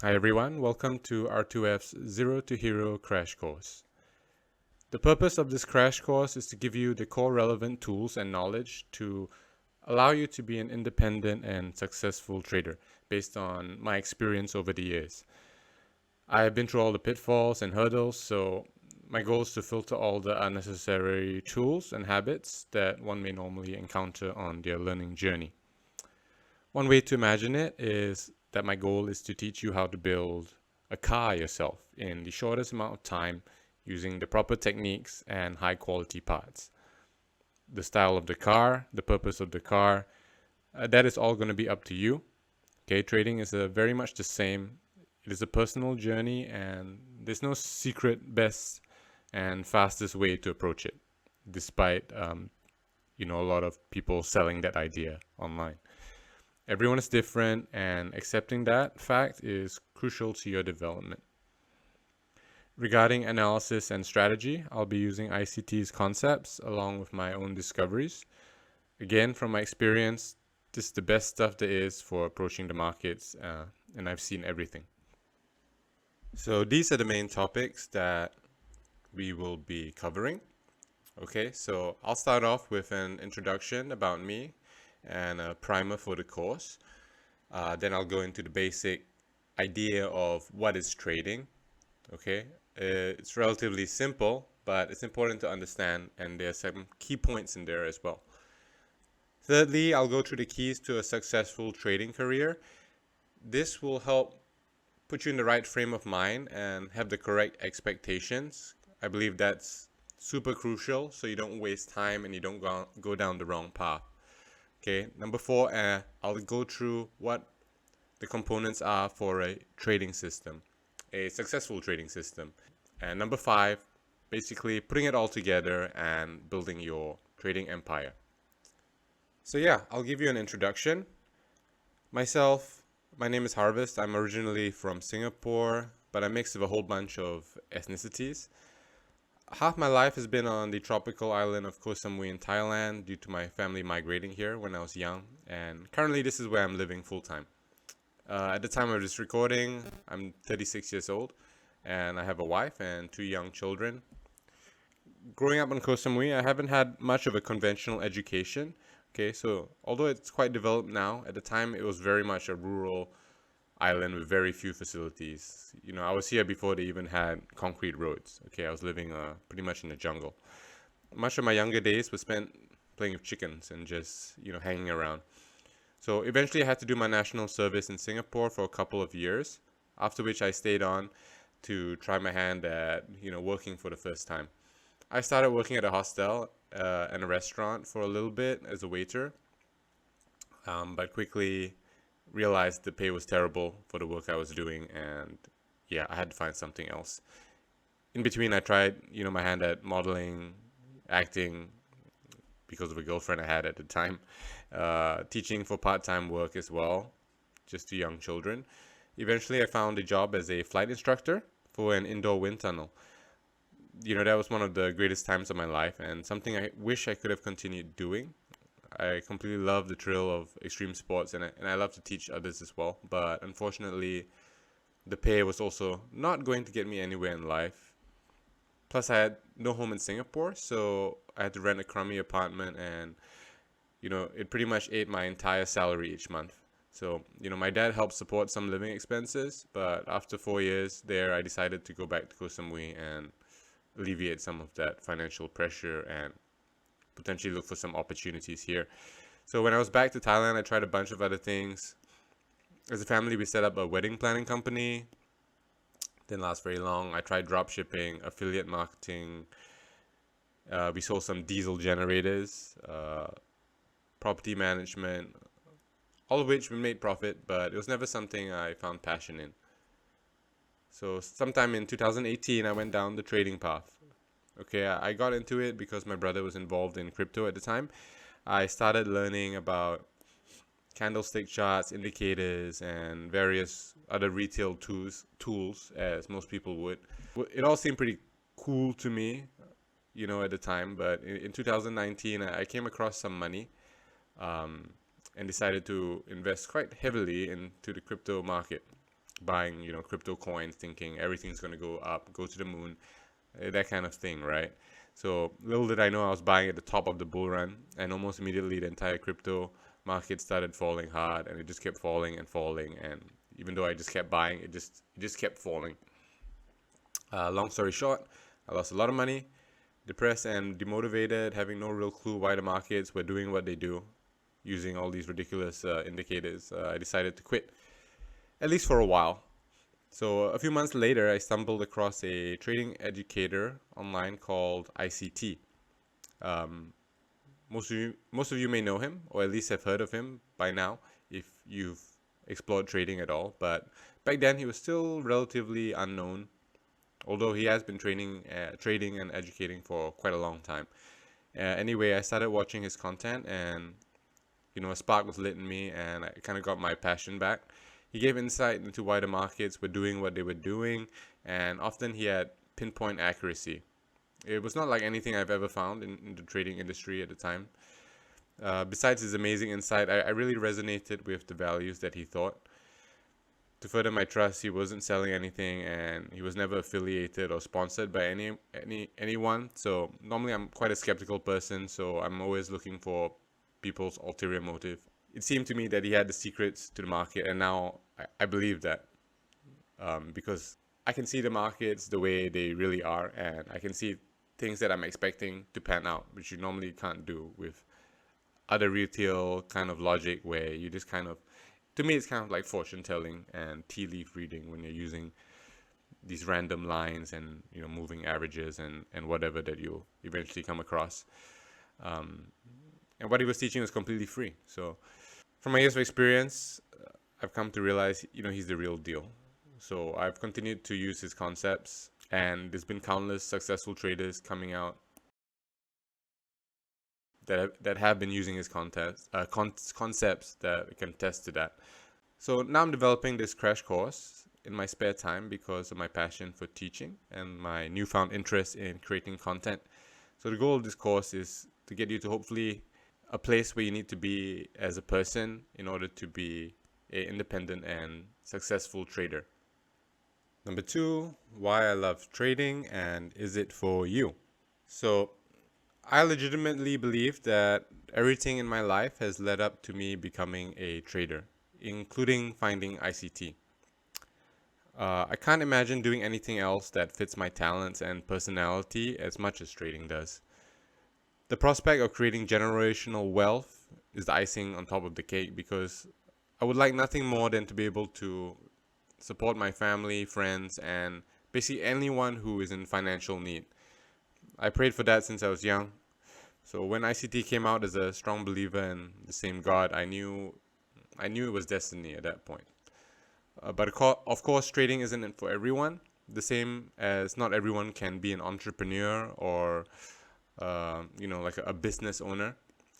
Hi everyone, welcome to R2F's Zero to Hero crash course. The purpose of this crash course is to give you the core relevant tools and knowledge to allow you to be an independent and successful trader based on my experience over the years. I have been through all the pitfalls and hurdles, so my goal is to filter all the unnecessary tools and habits that one may normally encounter on their learning journey. One way to imagine it is that my goal is to teach you how to build a car yourself in the shortest amount of time using the proper techniques and high quality parts. The style of the car, the purpose of the car, that is all going to be up to you. Okay, trading is very much the same. It is a personal journey and there's no secret best and fastest way to approach it, despite a lot of people selling that idea online. Everyone is different, and accepting that fact is crucial to your development. Regarding analysis and strategy, I'll be using ICT's concepts along with my own discoveries. Again, from my experience, this is the best stuff there is for approaching the markets, and I've seen everything. So these are the main topics that we will be covering. Okay, so I'll start off with an introduction about me and a primer for the course. Then I'll go into the basic idea of what is trading. Okay, it's relatively simple, but it's important to understand, and there's some key points in there as well. Thirdly, I'll go through the keys to a successful trading career. This will help put you in the right frame of mind and have the correct expectations. I believe that's super crucial so you don't waste time and you don't go down the wrong path. Okay, number 4, I'll go through what the components are for a trading system, a successful trading system. And number 5, basically putting it all together and building your trading empire. So yeah, I'll give you an introduction. Myself, my name is Harvest. I'm originally from Singapore, but I'm mixed with a whole bunch of ethnicities. Half my life has been on the tropical island of Koh Samui in Thailand due to my family migrating here when I was young, and currently this is where I'm living full-time. At the time of this recording, I'm 36 years old, and I have a wife and 2 young children. Growing up on Koh Samui, I haven't had much of a conventional education. Okay, so although it's quite developed now, at the time it was very much a rural island with very few facilities. I was here before they even had concrete roads. Okay, I was living pretty much in the jungle. Much of my younger days was spent playing with chickens and just, hanging around. So eventually I had to do my national service in Singapore for a couple of years, after which I stayed on to try my hand at, working for the first time. I started working at a hostel and a restaurant for a little bit as a waiter, but quickly realized the pay was terrible for the work I was doing, and yeah, I had to find something else. In between, I tried, my hand at modeling, acting, because of a girlfriend I had at the time, teaching for part-time work as well, just to young children. Eventually, I found a job as a flight instructor for an indoor wind tunnel. That was one of the greatest times of my life and something I wish I could have continued doing. I completely love the thrill of extreme sports, and I love to teach others as well. But unfortunately, the pay was also not going to get me anywhere in life. Plus, I had no home in Singapore, so I had to rent a crummy apartment, and it pretty much ate my entire salary each month. So, my dad helped support some living expenses, but after 4 years there, I decided to go back to Koh Samui and alleviate some of that financial pressure and potentially look for some opportunities here. So when I was back to Thailand, I tried a bunch of other things. As a family, we set up a wedding planning company. Didn't last very long. I tried drop shipping, affiliate marketing. We sold some diesel generators, property management, all of which we made profit, but it was never something I found passion in. So sometime in 2018, I went down the trading path. Okay, I got into it because my brother was involved in crypto at the time. I started learning about candlestick charts, indicators, and various other retail tools, as most people would. It all seemed pretty cool to me, at the time. But in 2019, I came across some money and decided to invest quite heavily into the crypto market. buying, crypto coins, thinking everything's going to go up, go to the moon, that kind of thing, right? So little did I know I was buying at the top of the bull run, and almost immediately the entire crypto market started falling hard, and it just kept falling and falling. And even though I just kept buying, it just kept falling. Long story short, I lost a lot of money, depressed and demotivated, having no real clue why the markets were doing what they do, using all these ridiculous indicators. I decided to quit, at least for a while. So a few months later, I stumbled across a trading educator online called ICT. Most of you may know him, or at least have heard of him by now, if you've explored trading at all. But back then, he was still relatively unknown, although he has been trading and educating for quite a long time. Anyway, I started watching his content, and a spark was lit in me, and I kind of got my passion back. He gave insight into why the markets were doing what they were doing, and often he had pinpoint accuracy. It was not like anything I've ever found in the trading industry at the time. Besides his amazing insight, I really resonated with the values that he thought. To further my trust, he wasn't selling anything, and he was never affiliated or sponsored by anyone. So normally I'm quite a skeptical person, so I'm always looking for people's ulterior motive. It seemed to me that he had the secrets to the market, and now I believe that, because I can see the markets the way they really are, and I can see things that I'm expecting to pan out, which you normally can't do with other retail kind of logic, where you just kind of, to me, it's kind of like fortune telling and tea leaf reading when you're using these random lines and moving averages and whatever that you'll eventually come across. And what he was teaching was completely free. So from my years of experience, I've come to realize, he's the real deal. So I've continued to use his concepts, and there's been countless successful traders coming out that have been using his concepts that can attest to that. So now I'm developing this crash course in my spare time because of my passion for teaching and my newfound interest in creating content. So the goal of this course is to get you to hopefully a place where you need to be as a person in order to be an independent and successful trader. Number 2, why I love trading and is it for you? So I legitimately believe that everything in my life has led up to me becoming a trader, including finding ICT. I can't imagine doing anything else that fits my talents and personality as much as trading does. The prospect of creating generational wealth is the icing on top of the cake, because I would like nothing more than to be able to support my family, friends, and basically anyone who is in financial need. I prayed for that since I was young. So when ICT came out, as a strong believer in the same God, I knew it was destiny at that point. But of course, trading isn't for everyone. The same as not everyone can be an entrepreneur or like a business owner.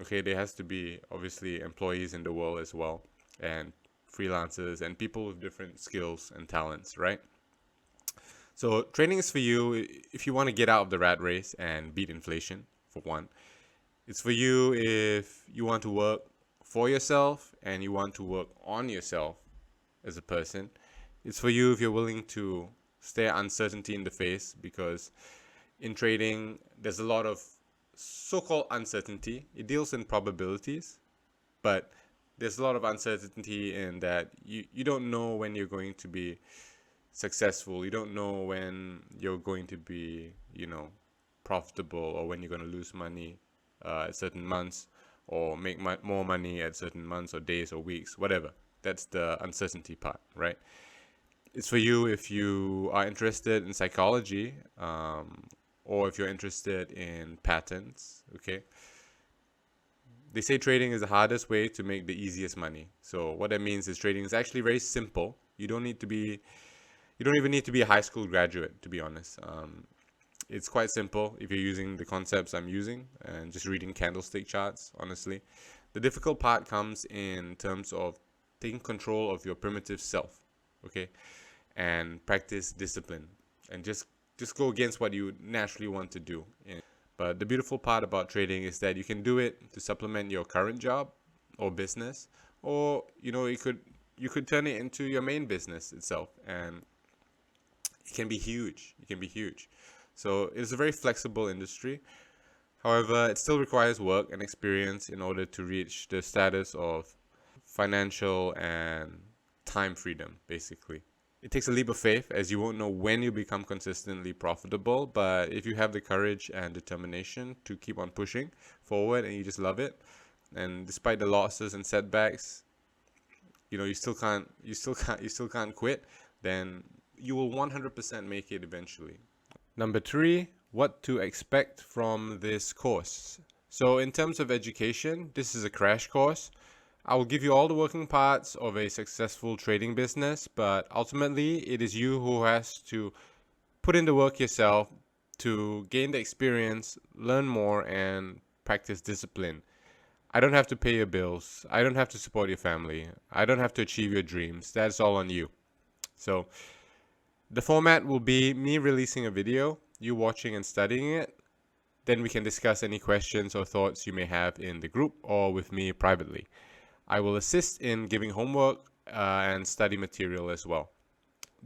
Okay, there has to be obviously employees in the world as well, and freelancers and people with different skills and talents, right? So trading is for you if you want to get out of the rat race and beat inflation, for one. It's for you if you want to work for yourself and you want to work on yourself as a person. It's for you if you're willing to stare uncertainty in the face, because in trading, there's a lot of so-called uncertainty. It deals in probabilities, but there's a lot of uncertainty in that you don't know when you're going to be successful. You don't know when you're going to be, profitable, or when you're going to lose money at certain months, or make more money at certain months or days or weeks, whatever. That's the uncertainty part, right? It's for you if you are interested in psychology, or if you're interested in patterns, okay? They say trading is the hardest way to make the easiest money. So what that means is trading is actually very simple. You don't even need to be a high school graduate, to be honest. It's quite simple if you're using the concepts I'm using and just reading candlestick charts, honestly. The difficult part comes in terms of taking control of your primitive self, okay? And practice discipline and just go against what you naturally want to do. But the beautiful part about trading is that you can do it to supplement your current job or business, or it could you could turn it into your main business itself, and it can be huge. It can be huge. So it's a very flexible industry. However, it still requires work and experience in order to reach the status of financial and time freedom, basically. It takes a leap of faith, as you won't know when you become consistently profitable, but if you have the courage and determination to keep on pushing forward and you just love it, and despite the losses and setbacks, you still can't quit, then you will 100% make it eventually. Number 3, what to expect from this course. So in terms of education, this is a crash course. I will give you all the working parts of a successful trading business, but ultimately it is you who has to put in the work yourself to gain the experience, learn more, and practice discipline. I don't have to pay your bills. I don't have to support your family. I don't have to achieve your dreams. That's all on you. So the format will be me releasing a video, you watching and studying it. Then we can discuss any questions or thoughts you may have in the group or with me privately. I will assist in giving homework and study material as well.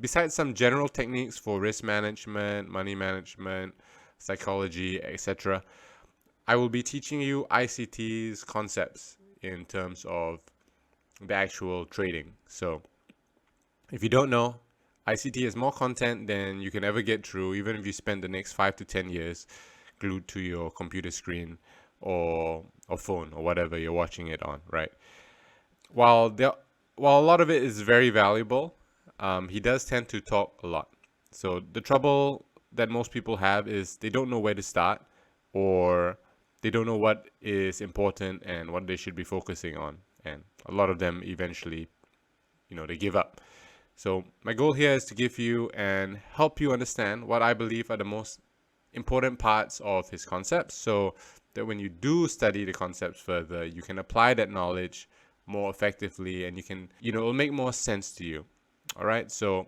Besides some general techniques for risk management, money management, psychology, etc., I will be teaching you ICT's concepts in terms of the actual trading. So if you don't know, ICT has more content than you can ever get through, even if you spend the next 5 to 10 years glued to your computer screen or phone or whatever you're watching it on, right? While a lot of it is very valuable, he does tend to talk a lot. So the trouble that most people have is they don't know where to start, or they don't know what is important and what they should be focusing on. And a lot of them eventually, they give up. So my goal here is to give you and help you understand what I believe are the most important parts of his concepts, so that when you do study the concepts further, you can apply that knowledge more effectively, and it'll make more sense to you. All right, so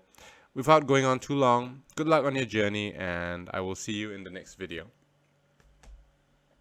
without going on too long, good luck on your journey, and I will see you in the next video.